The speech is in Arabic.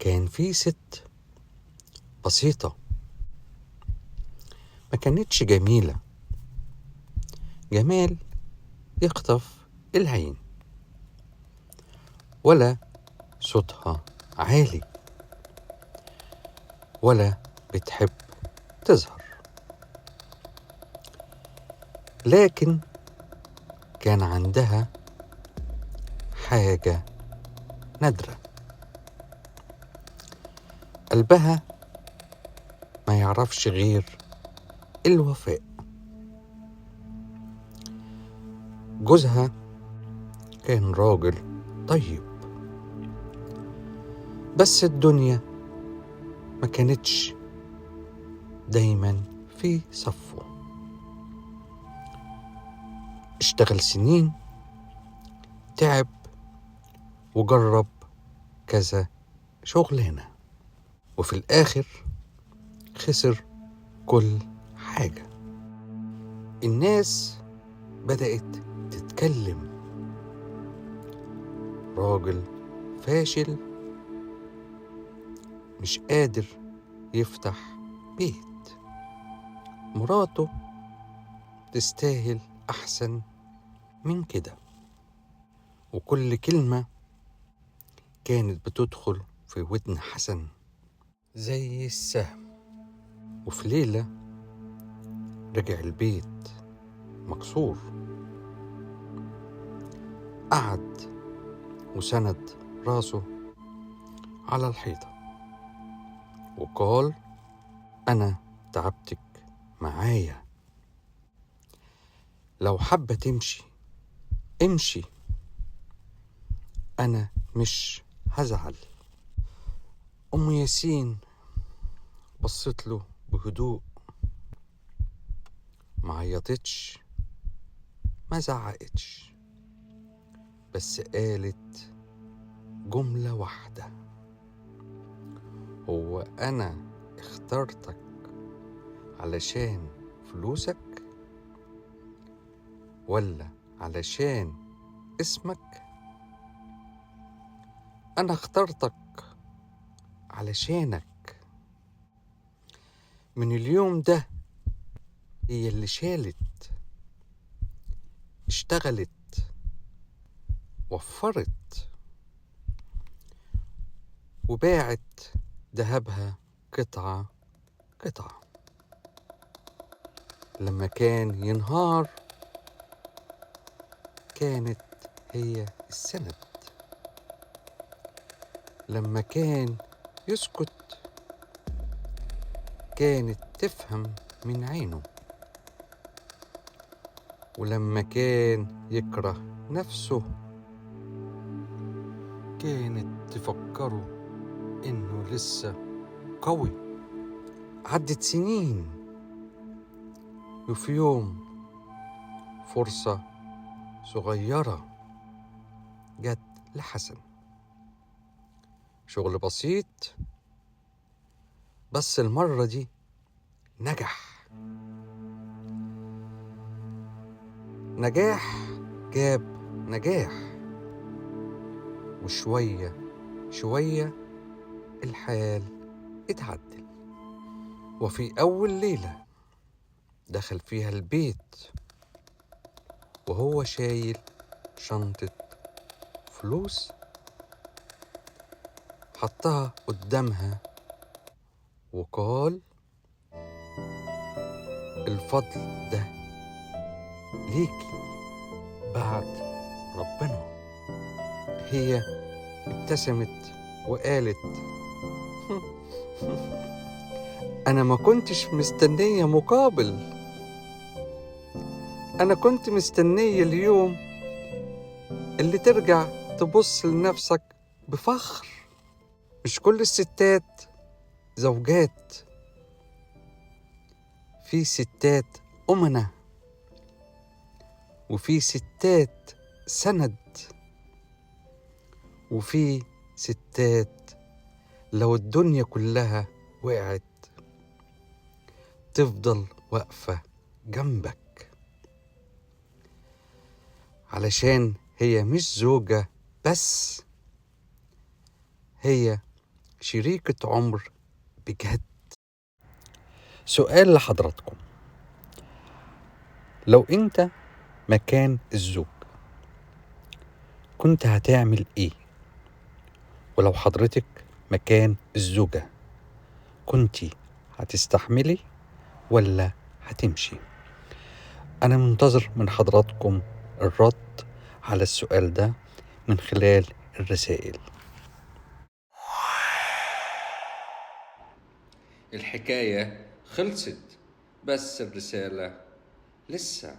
كان في ست بسيطة، ما كانتش جميلة جمال يخطف العين، ولا صوتها عالي، ولا بتحب تظهر، لكن كان عندها حاجة نادرة. قلبها ما يعرفش غير الوفاء. جوزها كان راجل طيب، بس الدنيا ما كانتش دايما في صفه. اشتغل سنين، تعب وجرب كذا شغلانة، وفي الآخر خسر كل حاجة. الناس بدأت تتكلم، راجل فاشل مش قادر يفتح بيت، مراته تستاهل أحسن من كده. وكل كلمة كانت بتدخل في ودن حسن زي السهم. وفي ليلة رجع البيت مكسور، قعد وسند راسه على الحيطة وقال: أنا تعبتك معايا، لو حابة تمشي امشي، أنا مش هزعل. أم ياسين بصت له بهدوء، ما عيطتش ما زعقتش، بس قالت جملة واحدة: هو أنا اخترتك علشان فلوسك ولا علشان اسمك؟ أنا اخترتك علشانك. من اليوم ده هي اللي شالت، اشتغلت، وفرت، وباعت ذهبها قطعة قطعة. لما كان ينهار كانت هي السند، لما كان يسكت كانت تفهم من عينه، ولما كان يكره نفسه كانت تفكره إنه لسه قوي. عدت سنين، وفي يوم فرصة صغيرة جت لحسن، شغل بسيط، بس المرة دي نجح. نجاح جاب نجاح، وشوية شوية الحال اتعدل. وفي أول ليلة دخل فيها البيت وهو شايل شنطة فلوس، حطها قدامها وقال: الفضل ده ليكي بعد ربنا. هي ابتسمت وقالت: أنا ما كنتش مستنية مقابل، أنا كنت مستنية اليوم اللي ترجع تبص لنفسك بفخر. مش كل الستات زوجات، في ستات أمنة، وفي ستات سند، وفي ستات لو الدنيا كلها وقعت تفضل واقفة جنبك، علشان هي مش زوجة بس، هي شريكة عمر بجد. سؤال لحضراتكم، لو انت مكان الزوج كنت هتعمل ايه؟ ولو حضرتك مكان الزوجة كنت هتستحملي ولا هتمشي؟ أنا منتظر من حضراتكم الرد على السؤال ده من خلال الرسائل. الحكاية خلصت، بس الرسالة لسه.